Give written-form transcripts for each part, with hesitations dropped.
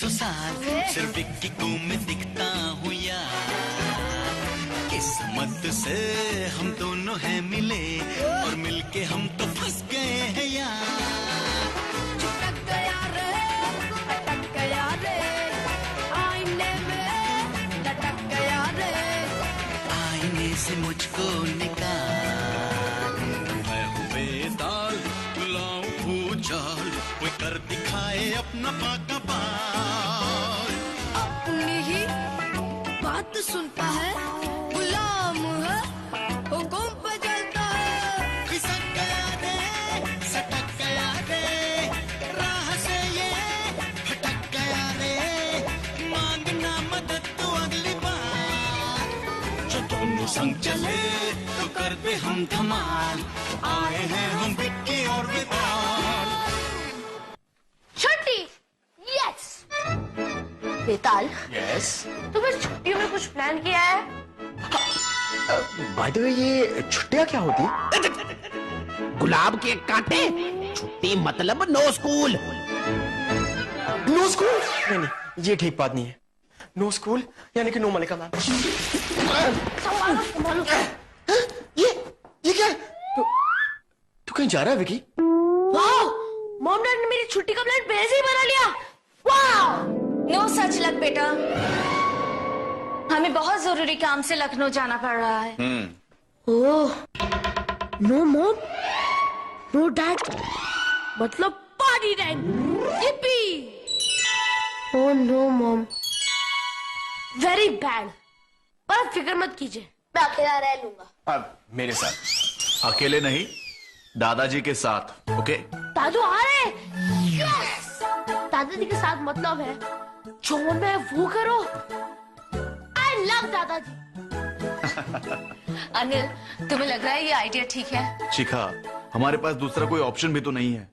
बरसों साल सिर्फ विक्की को मैं दिखता हूँ यार। किस्मत से हम दोनों हैं मिले और मिलके हम तो फंस गए हैं यार। चिपक गया रे, अटक गया रे, आईने में लटक गया रे। आईने से मुझको निकाल, मैं हूँ बेताल, लाऊं भूचाल, कोई कर दिखाए अपना पाका पाल। अपनी ही बात सुनता है, गुलाम है, हुक्म पे चलता है। खिसक गया रे, सटक गया रे, राह से ये भटक गया रे, मांगना मदद तो अगली बार। जो दोनों संग चले तो कर दे हम धमाल, आए हैं हम विक्की और बेताल। छुट्टी, यस। बेताल, यस। तुमने छुट्टियों में कुछ प्लान किया है? बाय द वे ये छुट्टियां क्या होती है? गुलाब के कांटे, छुट्टी मतलब नो स्कूल। No school? नहीं नहीं, ये ठीक बात नहीं है। नो स्कूल यानी कि नो मलिका मैम। संभालो संभालो। ये क्या? तू कहीं जा रहा है विकी? वाह, मॉम डैड ने मेरी छुट्टी का प्लान पहले से ही बना लिया। वाह। नो सच लक बेटा, हमें बहुत जरूरी काम से लखनऊ जाना पड़ रहा है। Oh, no mom, no dad, मतलब party time. yippee! Oh no mom, very bad. पर आप फिक्र मत कीजिए, मैं अकेला रह लूंगा। अब मेरे साथ। अकेले नहीं, दादाजी के साथ। ओके? दादू आ रहे हैं। यस! दादाजी के साथ मतलब है जो मन में वो करो। आई लव दादाजी। अनिल, तुम्हें लग रहा है ये आइडिया ठीक है? शिखा, हमारे पास दूसरा कोई ऑप्शन भी तो नहीं है।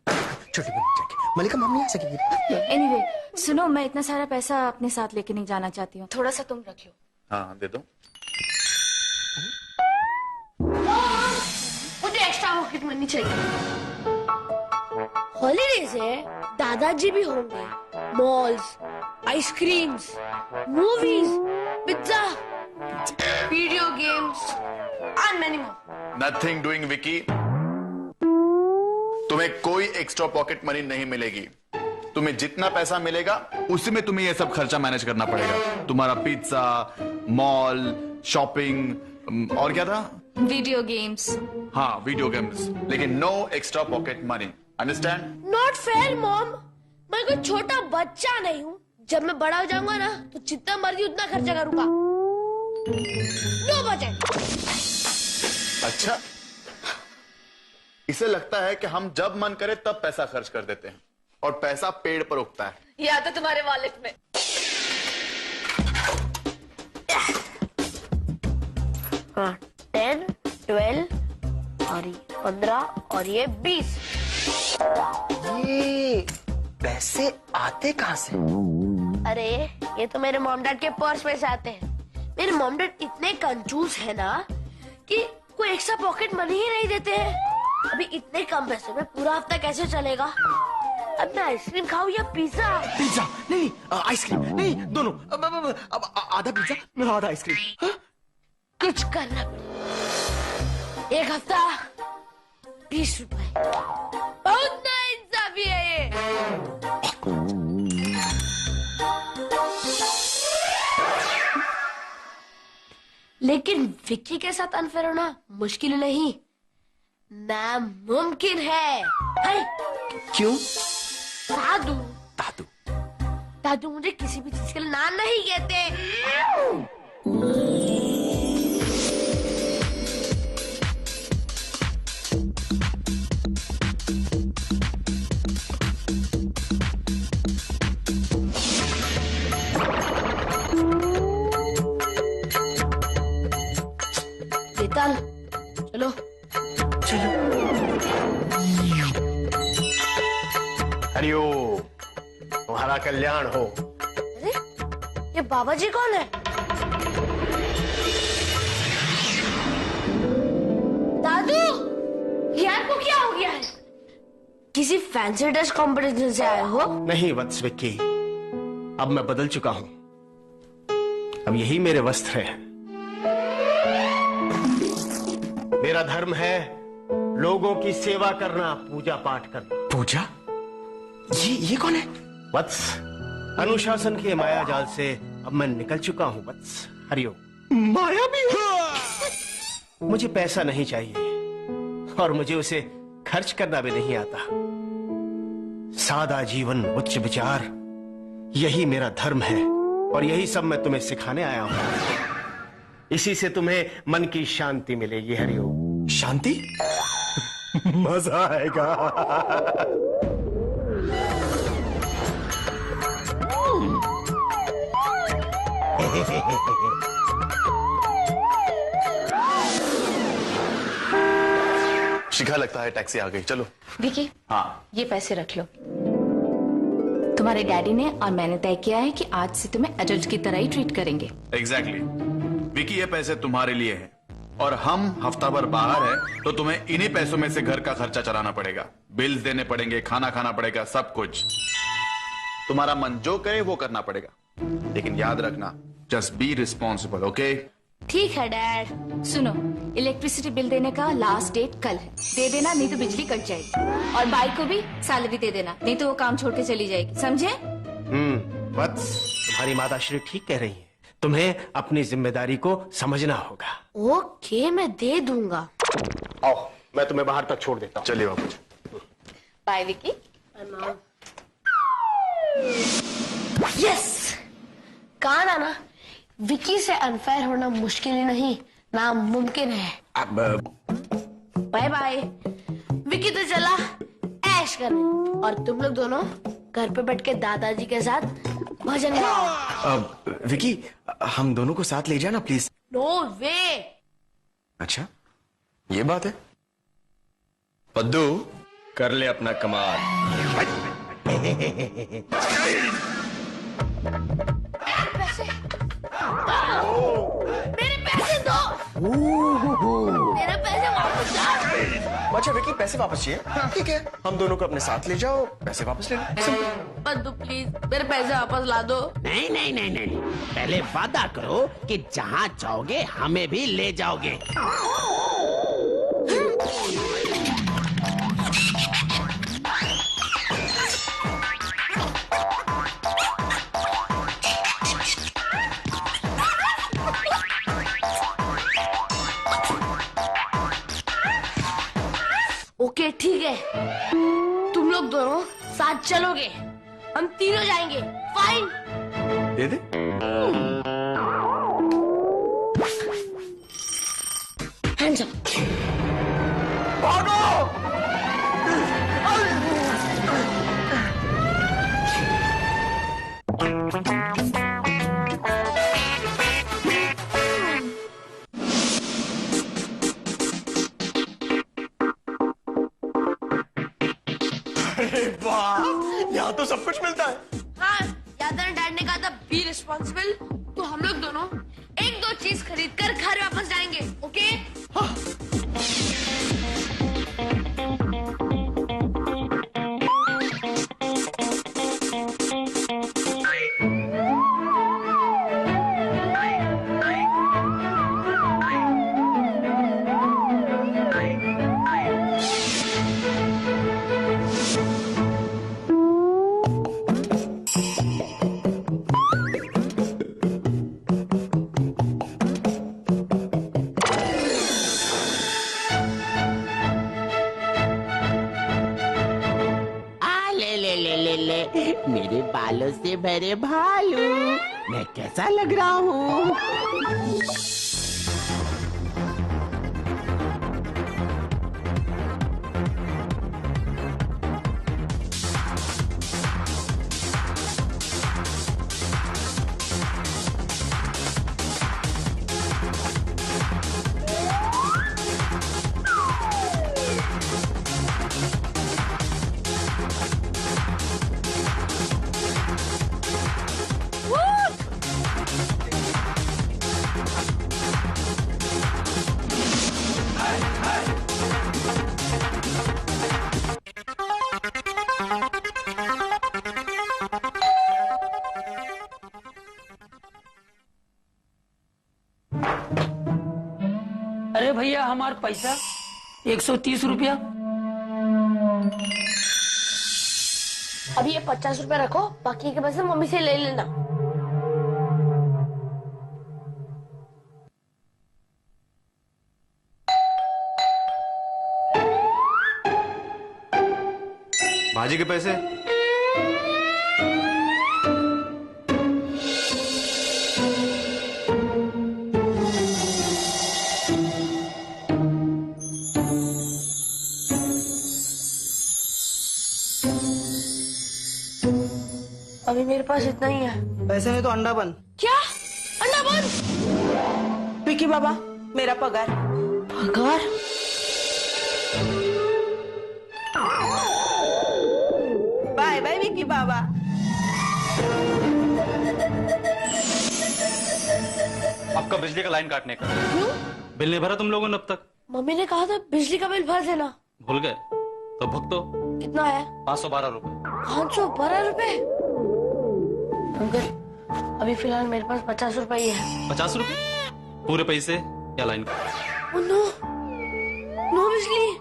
छोटी बनी जाके मलिका मैम नहीं आ सकेगी। एनीवे, सुनो, मैं इतना सारा पैसा अपने साथ लेके नहीं जाना चाहती हूँ, थोड़ा सा तुम रख लो। हाँ, दे दो। मुझे एक्स्ट्रा पॉकेट मनी चाहिए। हॉलीडेज है, दादाजी भी होंगे। Malls, ice creams, movies, pizza, video games and many more. Nothing doing Vicky. तुम्हें कोई एक्स्ट्रा पॉकेट मनी नहीं मिलेगी। तुम्हें जितना पैसा मिलेगा उसी में तुम्हें यह सब खर्चा मैनेज करना पड़ेगा। तुम्हारा पिज्जा, मॉल, शॉपिंग और क्या था? Video games. हाँ, वीडियो गेम्स, लेकिन no extra pocket money. Understand? Not fair mom, मैं कोई छोटा बच्चा नहीं हूँ। जब मैं बड़ा हो जाऊंगा ना तो जितना मर्जी उतना खर्चा करूंगा। No budget. अच्छा, इसे लगता है कि हम जब मन करे तब पैसा खर्च कर देते हैं और पैसा पेड़ पर उगता है। या तो तुम्हारे वॉलेट में। हाँ, 10, 12 और ये 15 और ये 20। ये पैसे आते कहाँ से? अरे ये तो मेरे मॉम डैड के पर्स में से आते हैं। मेरे मॉम डैड इतने कंजूस है ना कि कोई एक्स्ट्रा पॉकेट मनी ही नहीं देते हैं। अभी इतने कम पैसे में पूरा हफ्ता कैसे चलेगा? अब मैं आइसक्रीम खाऊं या पिज्जा? पिज्जा नहीं, आइसक्रीम नहीं, दोनों। अब आधा पिज्जा मेरा आधा आइसक्रीम। हाँ? कुछ करना पड़ेगा। एक हफ्ता 20 रुपए, बहुत नाइंसाफी है ये। लेकिन विक्की के साथ अनफेयर होना मुश्किल नहीं, नामुमकिन है। क्यों? दादू दादू दादू मुझे किसी भी चीज के लिए ना नहीं कहते। बेताल, चलो चलो। हरिओ, तुम्हारा कल्याण हो। अरे ये बाबा जी कौन है? दादू, ये आपको क्या हो गया है? किसी फैंसी ड्रेस कंपटीशन से आए हो? नहीं वत्स विक्की, अब मैं बदल चुका हूं। अब यही मेरे वस्त्र हैं। मेरा धर्म है लोगों की सेवा करना, पूजा पाठ करना। पूजा? ये कौन है? वत्स, अनुशासन के माया जाल से अब मैं निकल चुका हूं वत्स। हरिओम। माया भी हो? मुझे पैसा नहीं चाहिए और मुझे उसे खर्च करना भी नहीं आता। सादा जीवन, उच्च विचार, यही मेरा धर्म है और यही सब मैं तुम्हें सिखाने आया हूं। इसी से तुम्हें मन की शांति मिलेगी। हरिओम। शांति? मजा आएगा। शिखा, लगता है टैक्सी आ गई, चलो। विकी, हाँ। ये पैसे रख लो। तुम्हारे डैडी ने और मैंने तय किया है कि आज से तुम्हें अजज की तरह ही ट्रीट करेंगे। एग्जैक्टली। विकी, ये पैसे तुम्हारे लिए हैं और हम हफ्ता भर बाहर है तो तुम्हें इन्हीं पैसों में से घर का खर्चा चलाना पड़ेगा, बिल्स देने पड़ेंगे, खाना खाना पड़ेगा, सब कुछ। तुम्हारा मन जो कहे वो करना पड़ेगा, लेकिन याद रखना, जस्ट बी रिस्पॉन्सिबल, ओके? ठीक है डैड। सुनो, इलेक्ट्रिसिटी बिल देने का लास्ट डेट कल है। दे देना, नहीं तो बिजली कट जाएगी। और बाई को भी सैलरी दे देना, नहीं तो वो काम छोड़ के चली जाएगी, समझे? वत्स, तुम्हारी माताश्री ठीक कह रही है। तुम्हें अपनी जिम्मेदारी को समझना होगा। ओके, मैं दे दूंगा। आओ, मैं तुम्हें बाहर तक छोड़ देता हूँ। चलिए बाबू। बाय विकी। यस, कहा ना, विकी से अनफेयर होना मुश्किल ही नहीं, नामुमकिन है। अब बाय बाय। विकी तो चला ऐश करने और तुम लोग दोनों घर पे बैठ के दादाजी के साथ भजन गाओ। विकी, हम दोनों को साथ ले जाना प्लीज। नो वे। अच्छा, ये बात है। पद्दू, कर ले अपना कमाल। मेरे पैसे दो। मेरे पैसे वापस दो। अच्छा विकी, पैसे वापस चाहिए? ठीक है, हम दोनों को अपने साथ ले जाओ, पैसे वापस ले लो। पद्दू प्लीज मेरे पैसे वापस ला दो। नहीं नहीं नहीं नहीं, पहले वादा करो कि जहाँ जाओगे हमें भी ले जाओगे। ओके ठीक है, तुम लोग दोनों साथ चलोगे, हम तीनों जाएंगे। फाइन। दे दे। Hands up. अरे वाह, यहाँ तो सब कुछ मिलता है। हाँ, याद है डैड ने कहा था बी रिस्पॉन्सिबल, तो हम लोग दोनों एक दो चीज खरीद कर घर वापस जाएंगे, ओके? हाँ। मेरे बालों से भरे भालू, मैं कैसा लग रहा हूँ? तुम्हारा पैसा 130 रुपया। अभी ये 50 रुपए रखो, बाकी के पैसे मम्मी से ले लेना। भाजी के पैसे? अभी मेरे पास इतना ही है। पैसे नहीं तो अंडा बन। क्या? अंडा बंद? विकी बाबा, मेरा पगार। पगार? बाय बाय विकी बाबा। आपका बिजली का लाइन काटने का। क्यों? बिल नहीं भरा तुम लोगों ने अब तक। मम्मी ने कहा था बिजली का बिल भर देना। भूल गए? तो भुगतो। कितना है? 512 रुपए। 512 रुपए? अंकल, अभी फिलहाल मेरे पास 50 रुपए ही है। 50 रुपए? पूरे पैसे या लाइन का? नो, नो बिजली,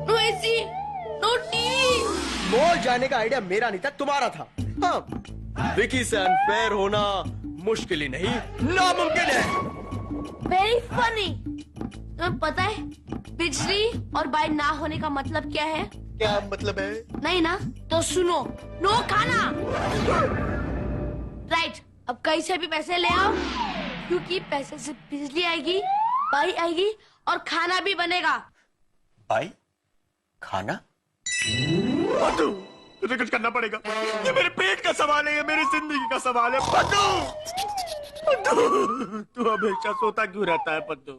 no AC, no TV. Mall जाने का आइडिया मेरा नहीं था, तुम्हारा था। हाँ, विकी से अनफेयर होना मुश्किल ही नहीं, नामुमकिन है। Very funny. तुम्हें पता है बिजली और बाई ना होने का मतलब क्या है? क्या मतलब है? नहीं ना, तो सुनो, नो खाना। राइट, अब कहीं से भी पैसे ले आओ, क्योंकि पैसे से बिजली आएगी, बाई आएगी और खाना भी बनेगा। भाई, खाना? तुझे कुछ करना पड़ेगा। ये मेरे पेट का सवाल है, ये मेरी जिंदगी का सवाल है। पद्दू, तू हमेशा सोता क्यों रहता है पद्दू?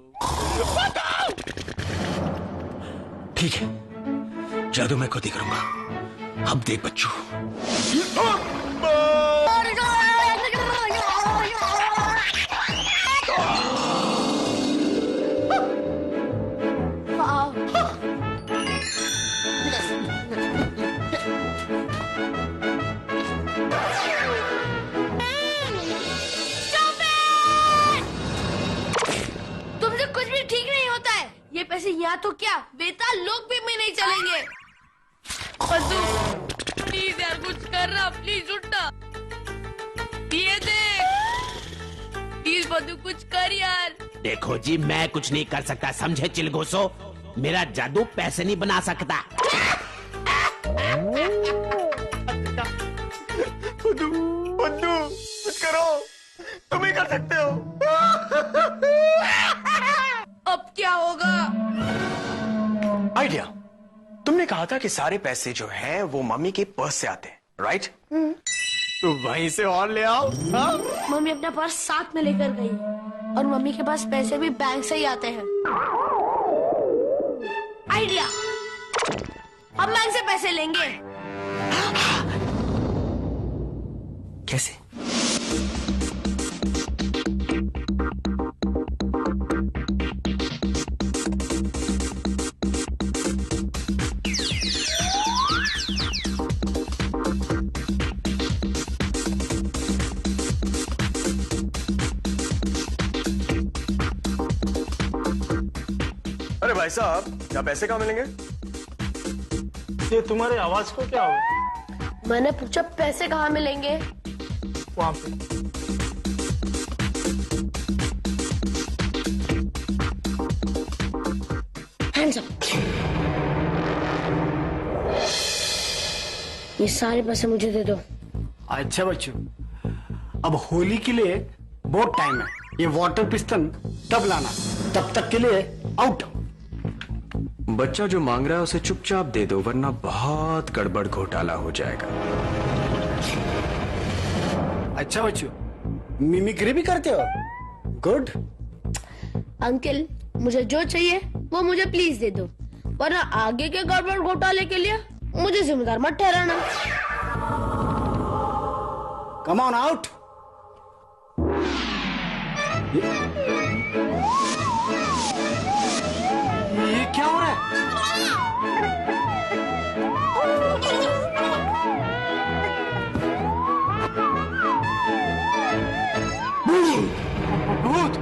ठीक है, जादू मैं खुद ही करूंगा। अब देख बच्चों। तुमसे कुछ भी ठीक नहीं होता है। ये पैसे यहाँ तो क्या बेताल लोग भी में नहीं चलेंगे। पद्दू, प्लीज यार कुछ करना, प्लीज उठना। ये देख, प्लीज पद्दू कुछ कर यार। देखो जी, मैं कुछ नहीं कर सकता, समझे चिलगोसो? मेरा जादू पैसे नहीं बना सकता। पद्दू, पद्दू, कुछ करो, तुम ही कर सकते हो। अब क्या होगा? आइडिया, तुमने कहा था कि सारे पैसे जो हैं वो मम्मी के पर्स से आते हैं, राइट? तो वहीं से और ले आओ। हाँ? मम्मी अपना पर्स साथ में लेकर गई और मम्मी के पास पैसे भी बैंक से ही आते हैं। आइडिया, हम बैंक से पैसे लेंगे। कैसे? अरे भाई साहब, यहाँ पैसे कहाँ मिलेंगे? ये तुम्हारे आवाज को क्या हुआ? मैंने पूछा पैसे कहाँ मिलेंगे? वहां पे। Hands up. ये सारे पैसे मुझे दे दो। अच्छा बच्चों, अब होली के लिए बहुत टाइम है। ये वाटर पिस्टन तब लाना, तब तक के लिए आउट। बच्चा जो मांग रहा है उसे चुपचाप दे दो, वरना बहुत गड़बड़ घोटाला हो जाएगा। अच्छा बच्चों, मिमिक्री भी करते हो? गुड। अंकल, मुझे जो चाहिए वो मुझे प्लीज दे दो, वरना आगे के गड़बड़ घोटाले के लिए मुझे जिम्मेदार मत ठहराना। Come on out. ये क्या हो रहा है? भूत।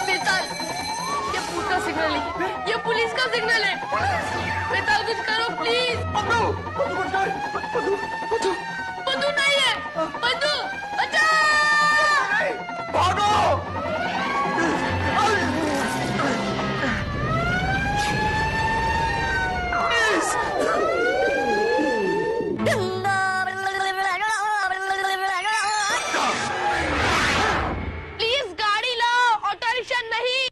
बेताल, ये भूत का सिग्नल है, ये पुलिस का सिग्नल है। बेताल कुछ करो प्लीज। बंदू नहीं है, बंदू बचाओ। भागो। प्लीज गाड़ी लाओ, ऑटो रिक्शा नहीं।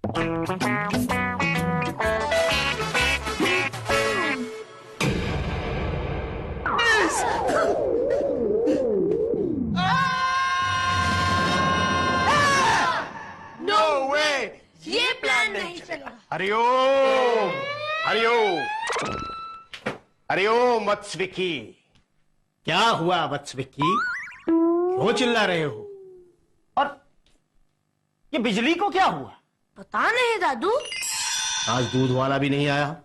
नो वे। ये प्लान नहीं चला। हरिओम, हरिओम, हरिओम वत्स विक्की। क्या हुआ वत्स विक्की? क्यों चिल्ला रहे हो? और ये बिजली को क्या हुआ? पता नहीं दादू। आज दूध वाला भी नहीं आया,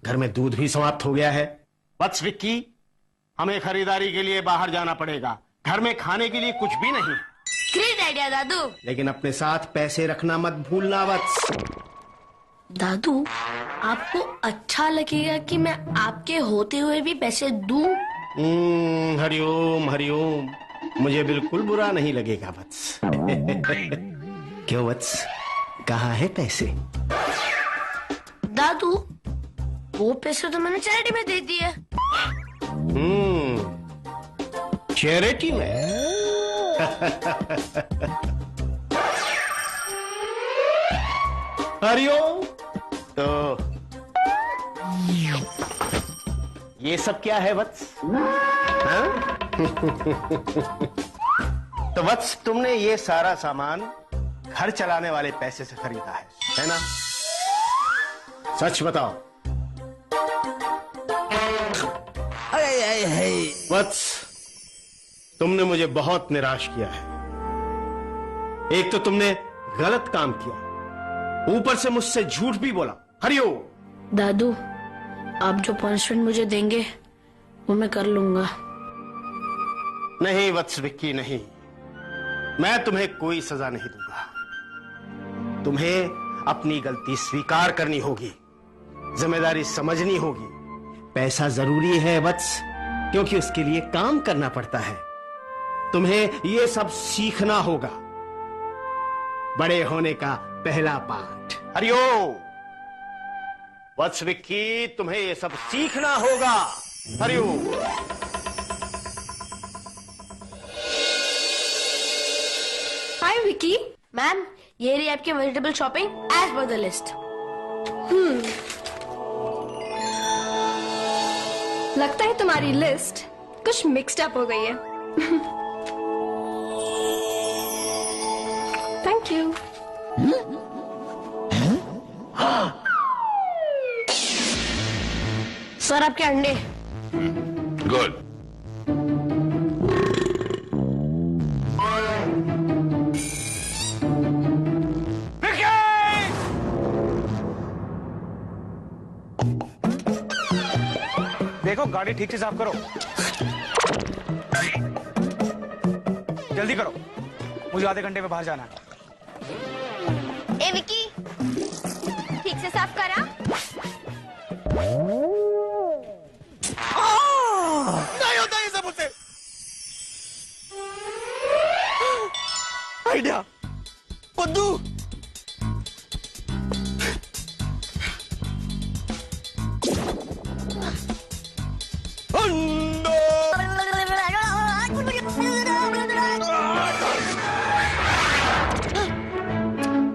घर में दूध भी समाप्त हो गया है। वत्स विक्की, हमें खरीदारी के लिए बाहर जाना पड़ेगा, घर में खाने के लिए कुछ भी नहीं। ग्रेट आइडिया दादू। लेकिन अपने साथ पैसे रखना मत भूलना वत्स। दादू, आपको अच्छा लगेगा कि मैं आपके होते हुए भी पैसे दूं? हरिओम, हरिओम, मुझे बिल्कुल बुरा नहीं लगेगा वत्स। क्यों वत्स, कहाँ है पैसे? दादू, वो पैसे तो मैंने चैरिटी में दे दिए। चैरिटी में? हरिओम, तो ये सब क्या है वत्स? हाँ? तो वत्स, तुमने ये सारा सामान घर चलाने वाले पैसे से खरीदा है ना? सच बताओ। वत्स, तुमने मुझे बहुत निराश किया है। एक तो तुमने गलत काम किया, ऊपर से मुझसे झूठ भी बोला। हरिओम। दादू, आप जो पनिशमेंट मुझे देंगे वो मैं कर लूंगा। नहीं वत्स विक्की, नहीं, मैं तुम्हें कोई सजा नहीं दूंगा। तुम्हें अपनी गलती स्वीकार करनी होगी, जिम्मेदारी समझनी होगी। पैसा जरूरी है वत्स, क्योंकि उसके लिए काम करना पड़ता है। तुम्हें यह सब सीखना होगा, बड़े होने का पहला पाठ। हरिओम। वत्स विक्की, तुम्हें यह सब सीखना होगा। हरिओम। हाय विकी। मैम, ये रही आपकी vegetable shopping as per the list. लगता है तुम्हारी लिस्ट कुछ मिक्स्ड अप हो गई है। Thank you. सर, आपके अंडे। गुड। देखो, गाड़ी ठीक से साफ करो, जल्दी करो, मुझे आधे घंटे में बाहर जाना है। ए विकी, ठीक से साफ करा। नहीं होता ये सब मुझसे। आइडिया, बुद्धू।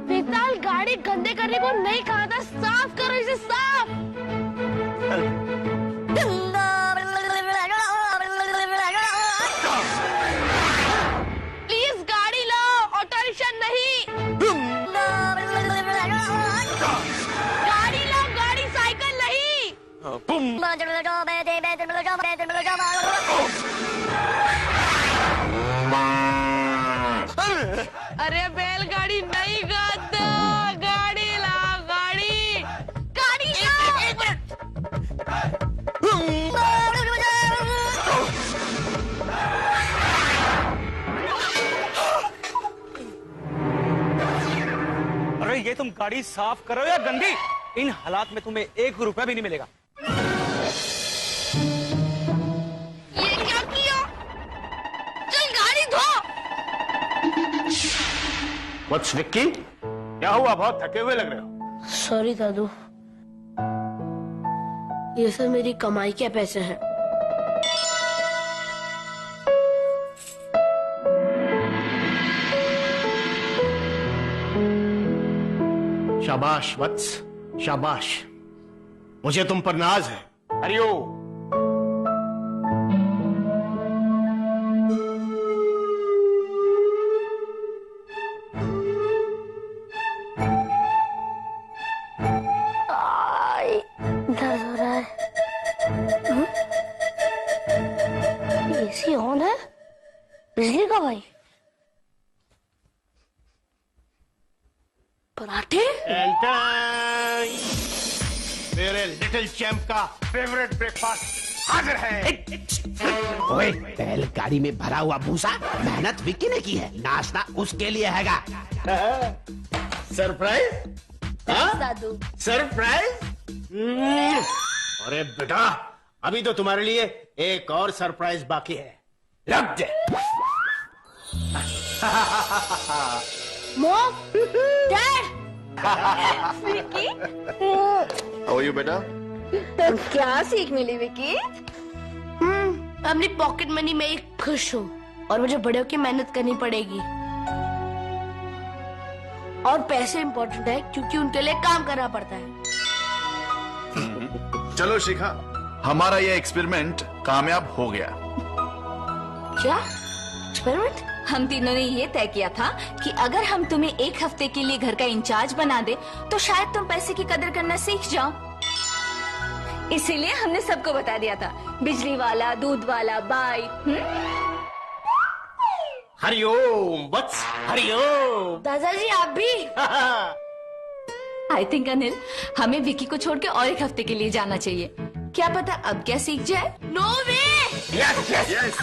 बेताल, गाड़ी गंदे करने को नहीं कहा था, साफ करो इसे, साफ। प्लीज गाड़ी लाओ, ऑटो रिक्शा नहीं। गाड़ी लाओ, गाड़ी साइकिल नहीं। अरे बैलगाड़ी नहीं गद्दा, गाड़ी ला, गाड़ी, गाड़ी ला। एक मिनट। अरे ये तुम गाड़ी साफ करो या गंदी? इन हालात में तुम्हें 1 रुपया भी नहीं मिलेगा। ये क्या किया? चल गाड़ी धो। व्हाट्स विक्की, क्या हुआ? बहुत थके हुए लग रहे हो। सॉरी दादू, ये सब मेरी कमाई के पैसे हैं। शाबाश वत्स, शाबाश। मुझे तुम पर नाज है। हरिओ। दर्द हो रहा है। एसी ऑन है? बिजली का भाई? पराठे? मेरे लिटिल चैंप का फेवरेट ब्रेकफास्ट हाजिर है। ओए, बैलगाड़ी में भरा हुआ भूसा मेहनत विक्की ने की है, नाश्ता उसके लिए हैगा। सरप्राइज? दादू, सरप्राइज? अरे बेटा, अभी तो तुम्हारे लिए एक और सरप्राइज बाकी है। लग जा। Mom, dad, Vicky, How are you, बेटा? तो क्या सीख मिली विकी? अपनी पॉकेट मनी में ही खुश हूँ और मुझे बड़े होकर मेहनत करनी पड़ेगी। और पैसे इम्पोर्टेंट है क्योंकि उनके लिए काम करना पड़ता है। चलो शिखा, हमारा ये एक्सपेरिमेंट कामयाब हो गया। क्या एक्सपेरिमेंट? हम तीनों ने ये तय किया था कि अगर हम तुम्हें 1 हफ्ते के लिए घर का इंचार्ज बना दे तो शायद तुम पैसे की कदर करना सीख जाओ। इसीलिए हमने सबको बता दिया था, बिजली वाला, दूध वाला, बाई। हरिओम वत्स, हरिओम। दादाजी आप भी? आई थिंक अनिल, हमें विकी को छोड़ के और 1 हफ्ते के लिए जाना चाहिए। क्या पता अब क्या सीख जाए। No way. Yes yes.